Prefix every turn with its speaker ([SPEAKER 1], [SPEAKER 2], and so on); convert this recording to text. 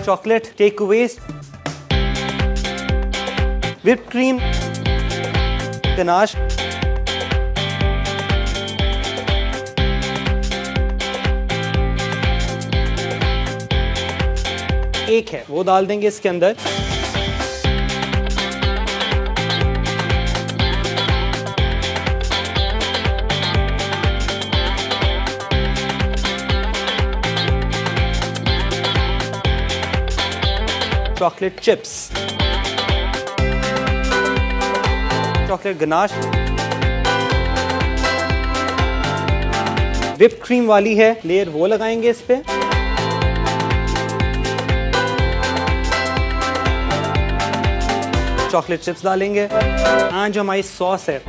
[SPEAKER 1] Chocolate takeaways, whipped cream, ganache, एक है वो डाल देंगे इसके अंदर। Chocolate chips, chocolate ganache, whipped cream वाली है लेयर वो लगाएंगे इस पे। चॉकलेट चिप्स डालेंगे। जो हमारी सॉस है